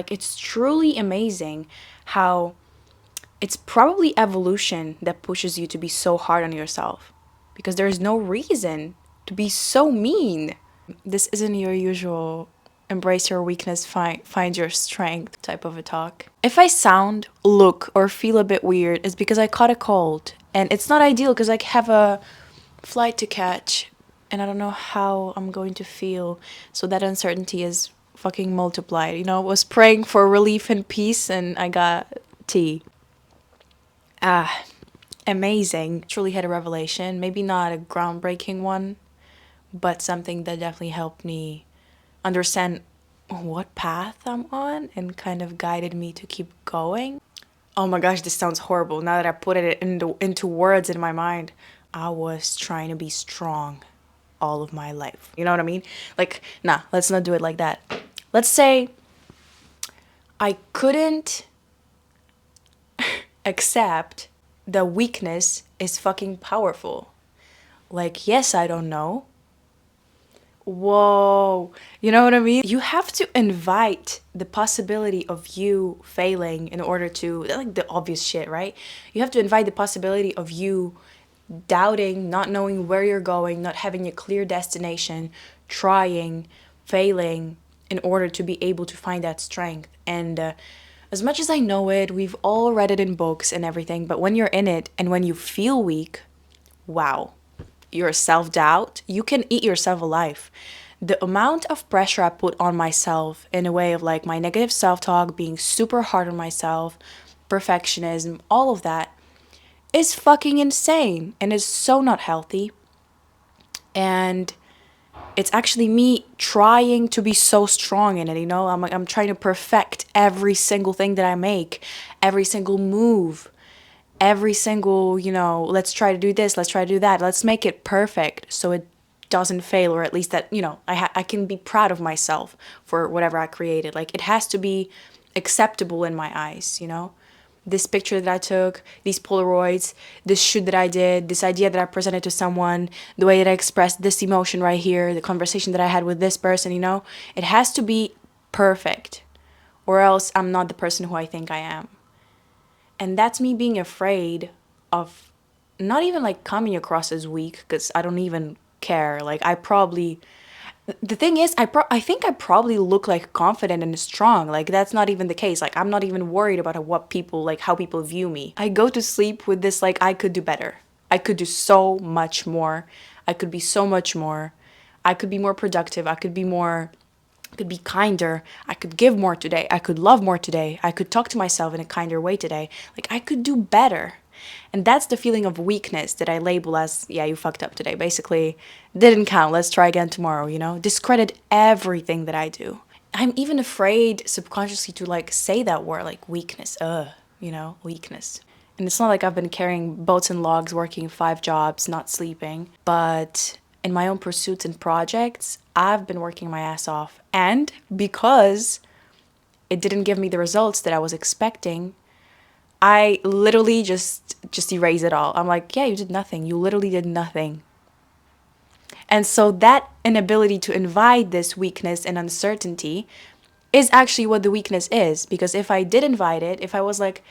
Like, it's truly amazing how it's probably evolution that pushes you to be so hard on yourself, because there is no reason to be so mean. This isn't your usual embrace your weakness, find your strength type of a talk. If I sound, look, or feel a bit weird, it's because I caught a cold. And it's not ideal because I have a flight to catch and I don't know how I'm going to feel. So that uncertainty is fucking multiplied. You know, I was praying for relief and peace and I got tea. Ah, amazing. Truly had a revelation. Maybe not a groundbreaking one, but something that definitely helped me understand what path I'm on and kind of guided me to keep going. Oh my gosh, this sounds horrible. Now that I put it into words in my mind, I was trying to be strong all of my life. You know what I mean? Like, nah, let's not do it like that. Let's say I couldn't accept that weakness is fucking powerful. Like, yes, I don't know. Whoa, you know what I mean? You have to invite the possibility of you failing in order to, like the obvious shit, right? You have to invite the possibility of you doubting, not knowing where you're going, not having a clear destination, trying, failing in order to be able to find that strength. And as much as I know it, we've all read it in books and everything, but when you're in it and when you feel weak, wow, your self-doubt, you can eat yourself alive. The amount of pressure I put on myself in a way of like my negative self-talk, being super hard on myself, perfectionism, all of that is fucking insane and is so not healthy. And it's actually me trying to be so strong in it, you know? I'm trying to perfect every single thing that I make, every single move, every single, you know, let's try to do this, let's try to do that, let's make it perfect so it doesn't fail, or at least that, you know, I can be proud of myself for whatever I created. Like, it has to be acceptable in my eyes, you know? This picture that I took, these Polaroids, this shoot that I did, this idea that I presented to someone, the way that I expressed this emotion right here, the conversation that I had with this person, you know? It has to be perfect, or else I'm not the person who I think I am. And that's me being afraid of not even like coming across as weak, because I don't even care. Like, I probably, the thing is, I think I probably look like confident and strong. Like, that's not even the case. Like, I'm not even worried about what people, like how people view me. I go to sleep with this, like, I could do better. I could do so much more. I could be so much more. I could be more productive. I could be more, could be kinder. I could give more today. I could love more today. I could talk to myself in a kinder way today. Like, I could do better. And that's the feeling of weakness that I label as, yeah, you fucked up today. Basically, didn't count. Let's try again tomorrow, you know? Discredit everything that I do. I'm even afraid subconsciously to like say that word, like weakness. You know, weakness. And it's not like I've been carrying boats and logs, working 5 jobs, not sleeping, but in my own pursuits and projects, I've been working my ass off. And because it didn't give me the results that I was expecting, I literally just erase it all. I'm like, yeah, you did nothing. You literally did nothing. And so that inability to invite this weakness and uncertainty is actually what the weakness is. Because if I did invite it, if I was like,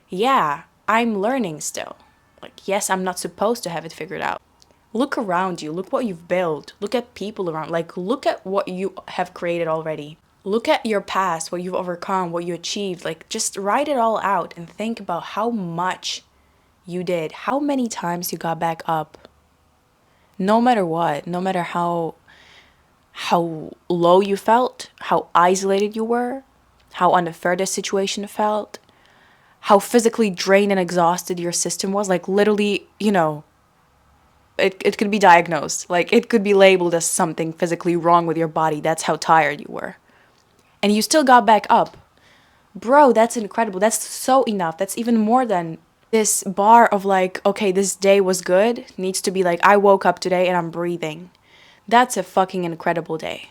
yeah, I'm learning still. Like, yes, I'm not supposed to have it figured out. Look around you. Look what you've built. Look at people around. Like, look at what you have created already. Look at your past, what you've overcome, what you achieved. Like, just write it all out and think about how much you did, how many times you got back up. No matter what, no matter how low you felt, how isolated you were, how unfair the situation felt, how physically drained and exhausted your system was. Like, literally, you know, it could be diagnosed. Like, it could be labeled as something physically wrong with your body. That's how tired you were. And you still got back up. Bro, that's incredible. That's so enough. That's even more than this bar of like, okay, this day was good, needs to be like, I woke up today and I'm breathing. That's a fucking incredible day.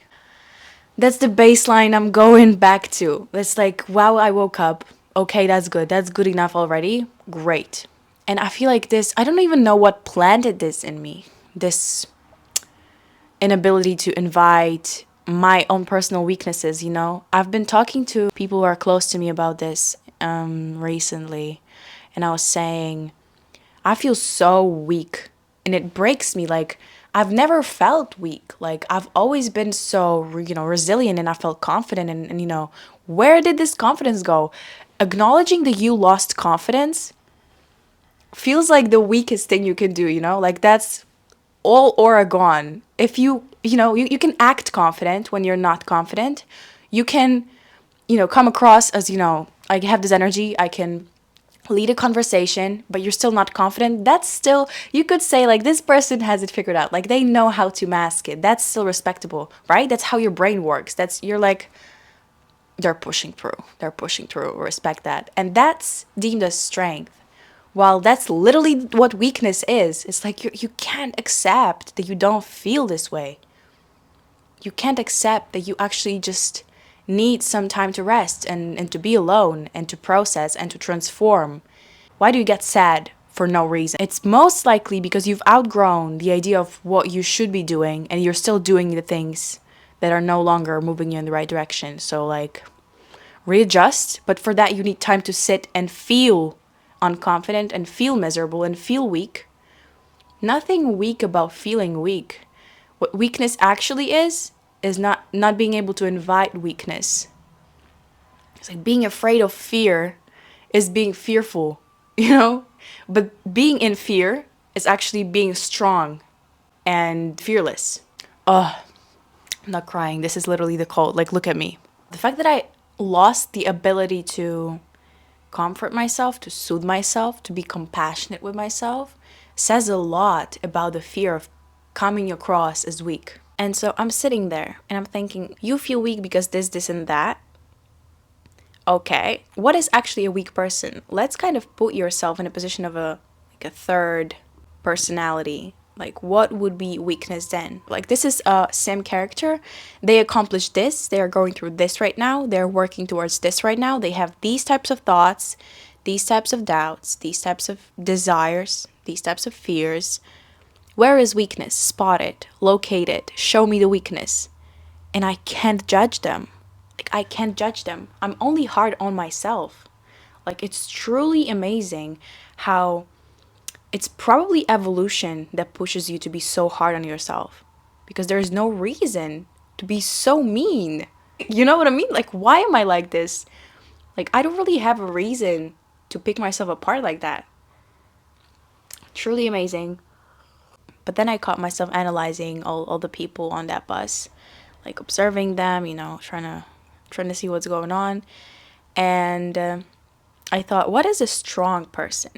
That's the baseline I'm going back to. It's like, wow, I woke up. Okay, that's good. That's good enough already. Great. And I feel like this, I don't even know what planted this in me. This inability to invite my own personal weaknesses, you know? I've been talking to people who are close to me about this recently, and I was saying, I feel so weak, and it breaks me. Like, I've never felt weak. Like, I've always been so, resilient, and I felt confident, and where did this confidence go? Acknowledging that you lost confidence feels like the weakest thing you can do, Like, that's all Oregon. If you can act confident when you're not confident. You can, come across as, I have this energy, I can lead a conversation, but you're still not confident. That's still, you could say, like, this person has it figured out. Like, they know how to mask it. That's still respectable, right? That's how your brain works. You're like, they're pushing through. They're pushing through. Respect that. And that's deemed as strength. While that's literally what weakness is. It's like you can't accept that you don't feel this way. You can't accept that you actually just need some time to rest and to be alone and to process and to transform. Why do you get sad for no reason? It's most likely because you've outgrown the idea of what you should be doing and you're still doing the things that are no longer moving you in the right direction. So, like, readjust, but for that you need time to sit and feel unconfident and feel miserable and feel weak. Nothing weak about feeling weak. What weakness actually is not being able to invite weakness. It's like being afraid of fear is being fearful, But being in fear is actually being strong and fearless. I'm not crying. This is literally the cold. Like, look at me. The fact that I lost the ability to comfort myself, to soothe myself, to be compassionate with myself, says a lot about the fear of coming across as weak. And so I'm sitting there and I'm thinking, you feel weak because this, and that. Okay, what is actually a weak person? Let's kind of put yourself in a position of a third personality. Like, what would be weakness then? Like, this is a same character. They accomplished this. They are going through this right now. They're working towards this right now. They have these types of thoughts, these types of doubts, these types of desires, these types of fears. Where is weakness? Spot it, locate it, show me the weakness. And I can't judge them. Like, I can't judge them. I'm only hard on myself. Like, it's truly amazing how it's probably evolution that pushes you to be so hard on yourself. Because there's no reason to be so mean. You know what I mean? Like, why am I like this? Like, I don't really have a reason to pick myself apart like that. Truly amazing. But then I caught myself analyzing all the people on that bus. Like, observing them, trying to see what's going on. And I thought, what is a strong person?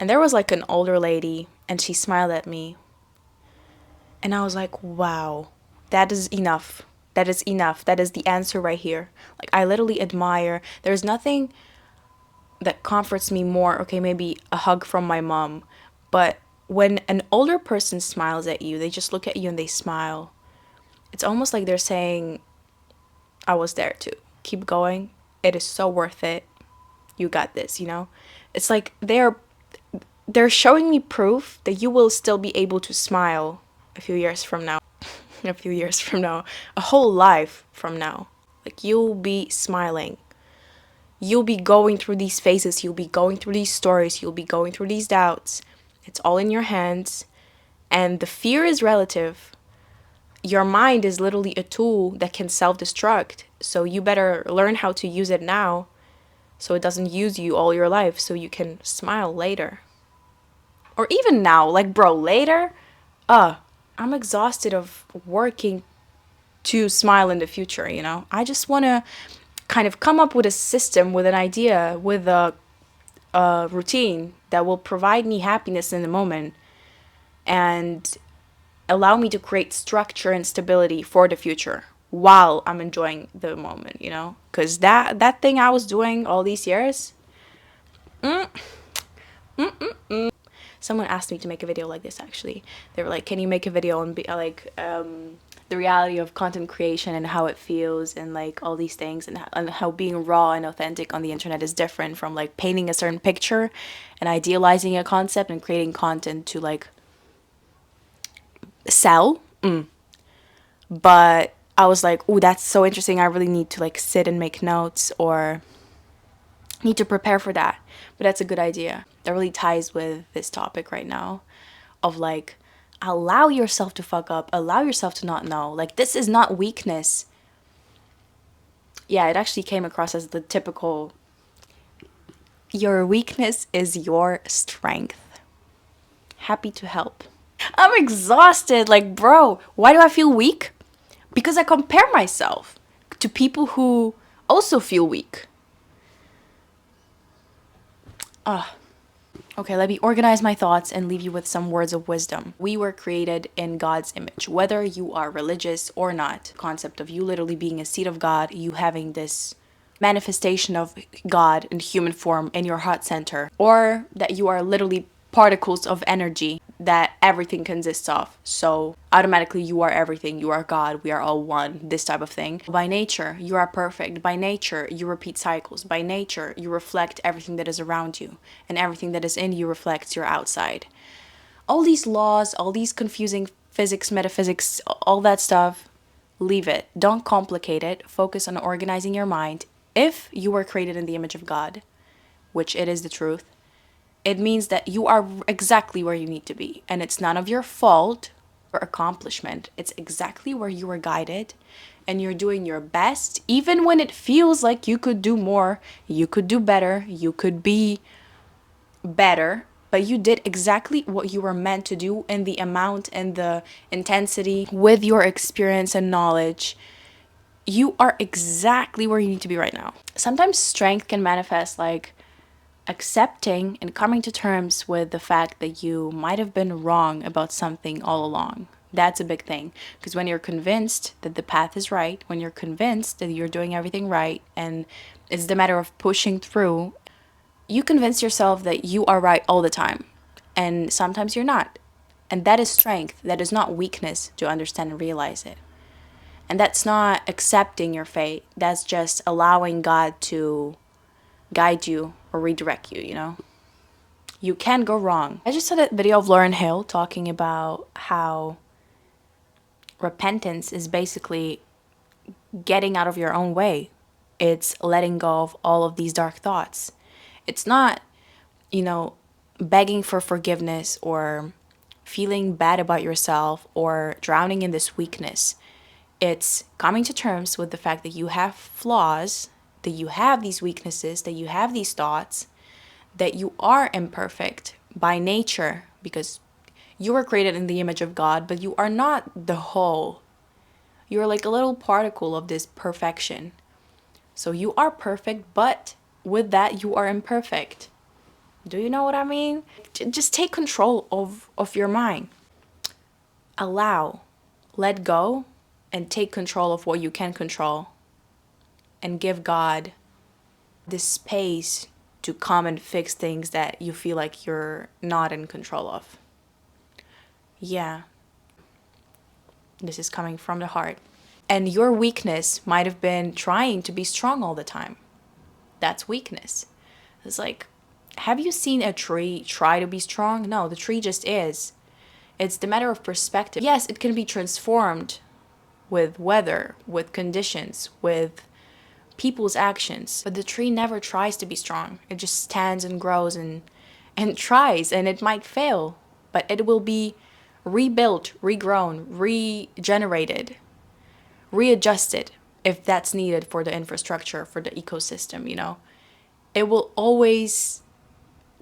And there was like an older lady, and she smiled at me. And I was like, wow, that is enough. That is enough. That is the answer right here. Like, I literally admire. There's nothing that comforts me more. Okay, maybe a hug from my mom. But when an older person smiles at you, they just look at you and they smile. It's almost like they're saying, I was there too. Keep going. It is so worth it. You got this, It's like they're showing me proof that you will still be able to smile a few years from now. A few years from now. A whole life from now. Like, you'll be smiling. You'll be going through these phases. You'll be going through these stories. You'll be going through these doubts. It's all in your hands. And the fear is relative. Your mind is literally a tool that can self-destruct. So you better learn how to use it now so it doesn't use you all your life, so you can smile later. Or even now, like, bro, later, I'm exhausted of working to smile in the future, I just want to kind of come up with a system, with an idea, with a routine that will provide me happiness in the moment and allow me to create structure and stability for the future while I'm enjoying the moment, because that thing I was doing all these years, someone asked me to make a video like this. Actually, they were like, can you make a video and be like the reality of content creation and how it feels and like all these things, and how being raw and authentic on the internet is different from like painting a certain picture and idealizing a concept and creating content to like sell. But I was like, oh, that's so interesting. I really need to like sit and make notes or need to prepare for that. But that's a good idea. That really ties with this topic right now of like, allow yourself to fuck up, allow yourself to not know. Like, this is not weakness. Yeah, it actually came across as the typical, your weakness is your strength. Happy to help. I'm exhausted. Like, bro, why do I feel weak? Because I compare myself to people who also feel weak. Okay, let me organize my thoughts and leave you with some words of wisdom. We were created in God's image, whether you are religious or not. Concept of you literally being a seed of God, you having this manifestation of God in human form in your heart center, or that you are literally particles of energy that everything consists of. So automatically you are everything. You are God. We are all one. This type of thing. By nature, you are perfect. By nature, you repeat cycles. By nature, you reflect everything that is around you, and everything that is in you reflects your outside. All these laws, all these confusing physics, metaphysics, all that stuff, leave it. Don't complicate it. Focus on organizing your mind. If you were created in the image of God, which it is the truth, it means that you are exactly where you need to be. And it's none of your fault or accomplishment. It's exactly where you were guided. And you're doing your best, even when it feels like you could do more, you could do better, you could be better. But you did exactly what you were meant to do in the amount and the intensity with your experience and knowledge. You are exactly where you need to be right now. Sometimes strength can manifest like accepting and coming to terms with the fact that you might have been wrong about something all along. That's a big thing. Because when you're convinced that the path is right, when you're convinced that you're doing everything right, and it's the matter of pushing through, you convince yourself that you are right all the time. And sometimes you're not. And that is strength. That is not weakness to understand and realize it. And that's not accepting your fate. That's just allowing God to guide you or redirect you, you know? You can go wrong. I just saw that video of Lauryn Hill talking about how repentance is basically getting out of your own way. It's letting go of all of these dark thoughts. It's not, you know, begging for forgiveness or feeling bad about yourself or drowning in this weakness. It's coming to terms with the fact that you have flaws, that you have these weaknesses, that you have these thoughts, that you are imperfect by nature because you were created in the image of God, but you are not the whole. You're like a little particle of this perfection. So you are perfect, but with that, you are imperfect. Do you know what I mean? Just take control of your mind. Allow, let go, and take control of what you can control. And give God this space to come and fix things that you feel like you're not in control of. Yeah, this is coming from the heart. And your weakness might have been trying to be strong all the time. That's weakness. It's like, have you seen a tree try to be strong? No, the tree just is. It's the matter of perspective. Yes, it can be transformed with weather, with conditions, with people's actions. But the tree never tries to be strong. It just stands and grows and tries, and it might fail, but it will be rebuilt, regrown, regenerated, readjusted if that's needed for the infrastructure, for the ecosystem, you know. It will always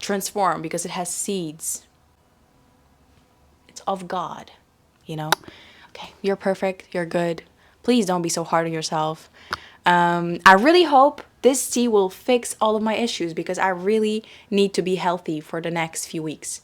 transform because it has seeds. It's of God, you know. Okay, you're perfect, you're good. Please don't be so hard on yourself. I really hope this tea will fix all of my issues because I really need to be healthy for the next few weeks.